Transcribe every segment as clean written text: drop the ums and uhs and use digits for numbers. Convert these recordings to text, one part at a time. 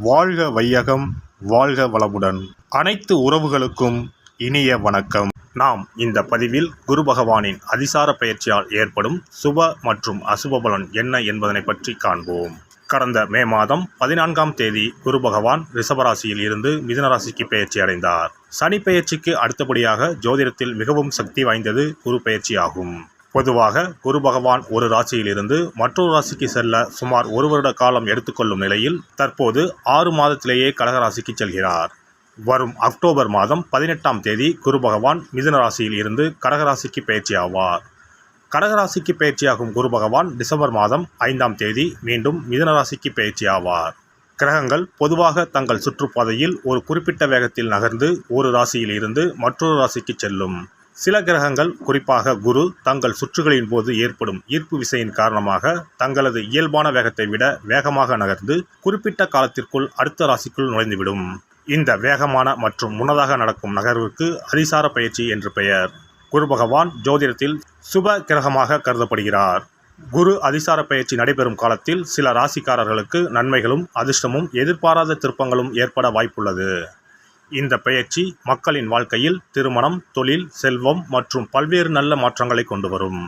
வாழ்க வையகம், வாழ்க வளமுடன். அனைத்து உறவுகளுக்கும் இனிய வணக்கம். நாம் இந்த பதிவில் குரு பகவானின் அதிசார பெயர்ச்சியால் ஏற்படும் சுப மற்றும் அசுப பலன் என்ன என்பதனை பற்றி காண்போம். கடந்த மே மாதம் 14ஆம் தேதி குரு பகவான் ரிஷபராசியில் இருந்து மிதுன ராசிக்கு பெயர்ச்சி அடைந்தார். சனி பெயர்ச்சிக்கு அடுத்தபடியாக ஜோதிடத்தில் மிகவும் சக்தி வாய்ந்தது குரு பெயர்ச்சி ஆகும். பொதுவாக குரு பகவான் ஒரு ராசியிலிருந்து மற்றொரு ராசிக்கு செல்ல சுமார் 1 வருட காலம் எடுத்துக்கொள்ளும் நிலையில் தற்போது 6 மாதத்திலேயே கடகராசிக்கு செல்கிறார். வரும் அக்டோபர் மாதம் 18ஆம் தேதி குரு பகவான் மிதுன ராசியில் இருந்து கடகராசிக்கு பயிற்சி ஆவார். கடகராசிக்கு பயிற்சியாகும் குரு பகவான் டிசம்பர் மாதம் 5ஆம் தேதி மீண்டும் மிதுன ராசிக்கு பயிற்சி ஆவார். கிரகங்கள் பொதுவாக தங்கள் சுற்றுப்பாதையில் ஒரு குறிப்பிட்ட வேகத்தில் நகர்ந்து ஒரு ராசியில் இருந்து மற்றொரு ராசிக்கு செல்லும். சில கிரகங்கள், குறிப்பாக குரு, தங்கள் சுற்றுகளின் போது ஏற்படும் ஈர்ப்பு விசையின் காரணமாக தங்களது இயல்பான வேகத்தை விட வேகமாக நகர்ந்து குறிப்பிட்ட காலத்திற்குள் அடுத்த ராசிக்குள் நுழைந்துவிடும். இந்த வேகமான மற்றும் முன்னதாக நடக்கும் நகர்வுக்கு அதிசார பயிற்சி என்று பெயர். குரு பகவான் ஜோதிடத்தில் சுப கிரகமாக கருதப்படுகிறார். குரு அதிசார பயிற்சி நடைபெறும் காலத்தில் சில ராசிக்காரர்களுக்கு நன்மைகளும் அதிர்ஷ்டமும் எதிர்பாராத திருப்பங்களும் ஏற்பட வாய்ப்புள்ளது. இந்த பெயர்ச்சி மக்களின் வாழ்க்கையில் திருமணம், தொழில், செல்வம் மற்றும் பல்வேறு நல்ல மாற்றங்களை கொண்டு வரும்.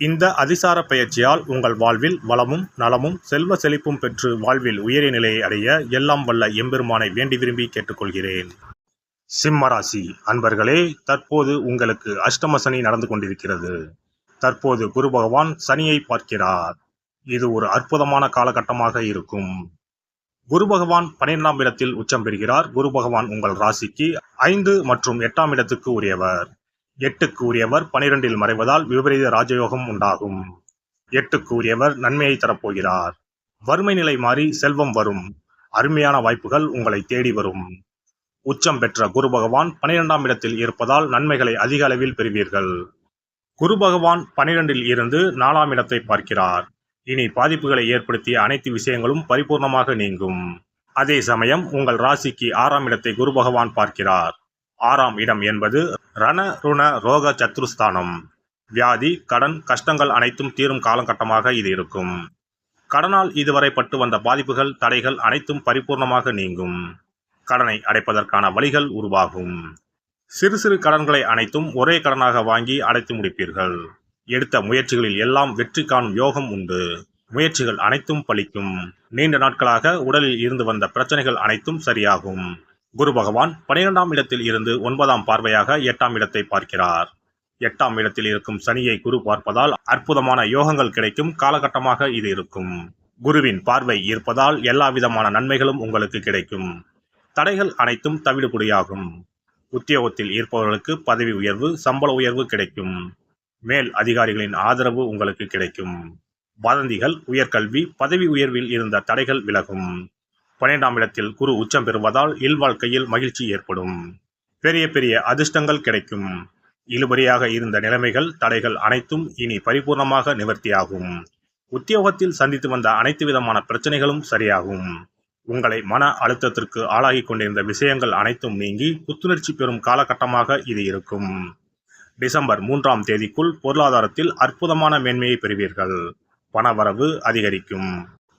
இந்த அதிசார பெயர்ச்சியால் உங்கள் வாழ்வில் வளமும் நலமும் செல்வ செழிப்பும் பெற்று வாழ்வில் உயரிய நிலையை அடைய எல்லாம் வல்ல எம்பெருமானை வேண்டி விரும்பி கேட்டுக்கொள்கிறேன். சிம்மராசி அன்பர்களே, தற்போது உங்களுக்கு அஷ்டம சனி நடந்து கொண்டிருக்கிறது. தற்போது குரு பகவான் சனியை பார்க்கிறார். இது ஒரு அற்புதமான காலகட்டமாக இருக்கும். குரு பகவான் 12ஆம் இடத்தில் உச்சம் பெறுகிறார். குரு பகவான் உங்கள் ராசிக்கு 5 மற்றும் 8ஆம் இடத்துக்கு உரியவர். 8க்கு உரியவர் 12இல் மறைவதால் விபரீத ராஜயோகம் உண்டாகும். 8க்கு உரியவர் நன்மையை தரப்போகிறார். வறுமை நிலை மாறி செல்வம் வரும். அருமையான வாய்ப்புகள் உங்களை தேடி வரும். உச்சம் பெற்ற குரு பகவான் 12ஆம் இடத்தில் இருப்பதால் நன்மைகளை அதிக அளவில் பெறுவீர்கள். குரு பகவான் 12இல் இருந்து 4ஆம் இடத்தை பார்க்கிறார். இனி பாதிப்புகளை ஏற்படுத்திய அனைத்து விஷயங்களும் பரிபூர்ணமாக நீங்கும். அதே சமயம் உங்கள் ராசிக்கு 6ஆம் இடத்தை குரு பகவான் பார்க்கிறார். 6ஆம் இடம் என்பது ரண ருண ரோக சத்ருஸ்தானம். வியாதி, கடன், கஷ்டங்கள் அனைத்தும் தீரும் காலகட்டமாக இது இருக்கும். கடனால் இதுவரை பட்டு வந்த பாதிப்புகள், தடைகள் அனைத்தும் பரிபூர்ணமாக நீங்கும். கடனை அடைப்பதற்கான வழிகள் உருவாகும். சிறு சிறு கடன்களை அனைத்தும் ஒரே கடனாக வாங்கி அடைத்து முடிப்பீர்கள். எடுத்த முயற்சிகளில் எல்லாம் வெற்றி காணும் யோகம் உண்டு. முயற்சிகள் அனைத்தும் பலிக்கும். நீண்ட நாட்களாக உடலில் இருந்து வந்த பிரச்சனைகள் அனைத்தும் சரியாகும். குரு பகவான் 12ஆம் இடத்தில் இருந்து 9ஆம் பார்வையாக 8ஆம் இடத்தை பார்க்கிறார். 8ஆம் இடத்தில் இருக்கும் சனியை குரு பார்ப்பதால் அற்புதமான யோகங்கள் கிடைக்கும் காலகட்டமாக இது இருக்கும். குருவின் பார்வை இருப்பதால் எல்லா விதமான நன்மைகளும் உங்களுக்கு கிடைக்கும். தடைகள் அனைத்தும் தவிடுபடியாகும். உத்தியோகத்தில் இருப்பவர்களுக்கு பதவி உயர்வு, சம்பள உயர்வு கிடைக்கும். மேல் அதிகாரிகளின் ஆதரவு உங்களுக்கு கிடைக்கும். வதந்திகள், உயர்கல்வி, பதவி உயர்வில் இருந்த தடைகள் விலகும். 12ஆம் இடத்தில் குரு உச்சம் பெறுவதால் இல்வாழ்க்கையில் மகிழ்ச்சி ஏற்படும். பெரிய பெரிய அதிர்ஷ்டங்கள் கிடைக்கும். இழுபறியாக இருந்த நிலைமைகள், தடைகள் அனைத்தும் இனி பரிபூர்ணமாக நிவர்த்தியாகும். உத்தியோகத்தில் சந்தித்து வந்த அனைத்து விதமான பிரச்சனைகளும் சரியாகும். உங்களை மன அழுத்தத்திற்கு ஆளாகி கொண்டிருந்த விஷயங்கள் அனைத்தும் நீங்கி புத்துணர்ச்சி பெறும் காலகட்டமாக இது இருக்கும். டிசம்பர் 3ஆம் தேதிக்குள் பொருளாதாரத்தில் அற்புதமான மேன்மையை பெறுவீர்கள். பணவரவு அதிகரிக்கும்.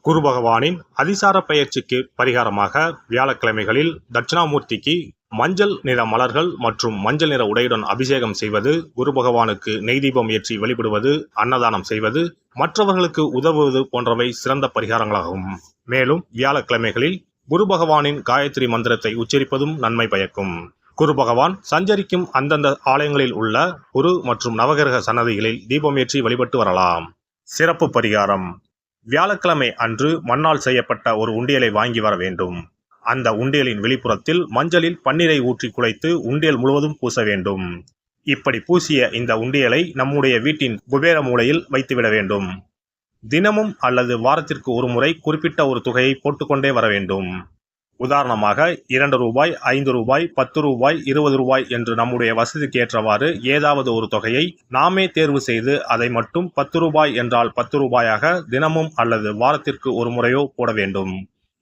குரு பகவானின் அதிசார பெயர்ச்சிக்கு பரிகாரமாக வியாழக்கிழமைகளில் தட்சிணாமூர்த்திக்கு மஞ்சள் நிற மலர்கள் மற்றும் மஞ்சள் நிற உடையுடன் அபிஷேகம் செய்வது, குரு பகவானுக்கு நெய் தீபம் ஏற்றி வழிபடுவது, அன்னதானம் செய்வது, மற்றவர்களுக்கு உதவுவது போன்றவை சிறந்த பரிகாரங்களாகும். மேலும் வியாழக்கிழமைகளில் குரு பகவானின் காயத்ரி மந்திரத்தை உச்சரிப்பதும் நன்மை பயக்கும். குரு பகவான் சஞ்சரிக்கும் அந்தந்த ஆலயங்களில் உள்ள குரு மற்றும் நவகிரக சன்னதிகளில் தீபம் ஏற்றி வழிபட்டு வரலாம். சிறப்பு பரிகாரம்: வியாழக்கிழமை அன்று மண்ணால் செய்யப்பட்ட ஒரு உண்டியலை வாங்கி வர வேண்டும். அந்த உண்டியலின் வெளிப்புறத்தில் மஞ்சளில் பன்னீரை ஊற்றி குழைத்து உண்டியல் முழுவதும் பூச வேண்டும். இப்படி பூசிய இந்த உண்டியலை நம்முடைய வீட்டின் குபேர மூலையில் வைத்துவிட வேண்டும். தினமும் அல்லது வாரத்திற்கு ஒரு முறை குறிப்பிட்ட ஒரு தொகையை போட்டுக்கொண்டே வர வேண்டும். உதாரணமாக 2 ரூபாய், 5 ரூபாய், 10 ரூபாய், 20 ரூபாய் என்று நம்முடைய வசதிக்கு ஏற்றவாறு ஏதாவது ஒரு தொகையை நாமே தேர்வு செய்து அதை மட்டும் 10 ரூபாய் என்றால் 10 ரூபாயாக தினமும் அல்லது வாரத்திற்கு ஒரு முறையோ போட வேண்டும்.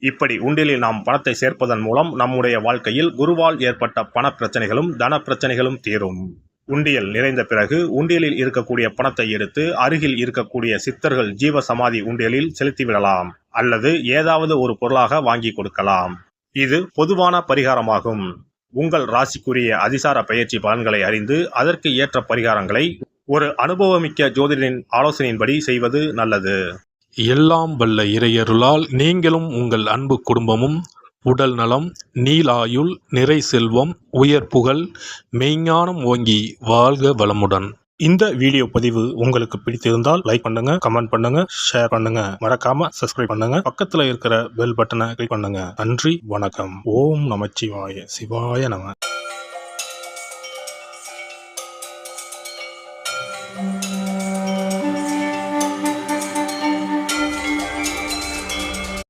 இப்படி உண்டியலில் நாம் பணத்தை சேர்ப்பதன் மூலம் நம்முடைய வாழ்க்கையில் குருவால் ஏற்பட்ட பண பிரச்சனைகளும் தன பிரச்சனைகளும் தீரும். உண்டியல் நிறைந்த பிறகு உண்டியலில் இருக்கக்கூடிய பணத்தை எடுத்து அருகில் இருக்கக்கூடிய சித்தர்கள் ஜீவ சமாதி உண்டியலில் செலுத்திவிடலாம். அல்லது ஏதாவது ஒரு பொருளாக வாங்கி கொடுக்கலாம். இது பொதுவான பரிகாரமாகும். உங்கள் ராசிக்குரிய அதிசார பெயர்ச்சி பலன்களை அறிந்து அதற்கு ஏற்ற பரிகாரங்களை ஒரு அனுபவமிக்க ஜோதிடரின் ஆலோசனையின்படி செய்வது நல்லது. எல்லாம் வல்ல இறையருளால் நீங்களும் உங்கள் அன்பு குடும்பமும் உடல் நலம், நீலாயுள், நிறை செல்வம், உயர் புகழ், மெய்ஞானம் ஓங்கி வாழ்க வளமுடன். இந்த வீடியோ பதிவு உங்களுக்கு பிடித்திருந்தால் லைக் பண்ணுங்க, கமெண்ட் பண்ணுங்க, ஷேர் பண்ணுங்க. மறக்காம சப்ஸ்கிரைப் பண்ணுங்க. பக்கத்துல இருக்கிற பெல் பட்டனை கிளிக் பண்ணுங்க. நன்றி, வணக்கம். ஓம் நமச்சிவாய. சிவாய நம.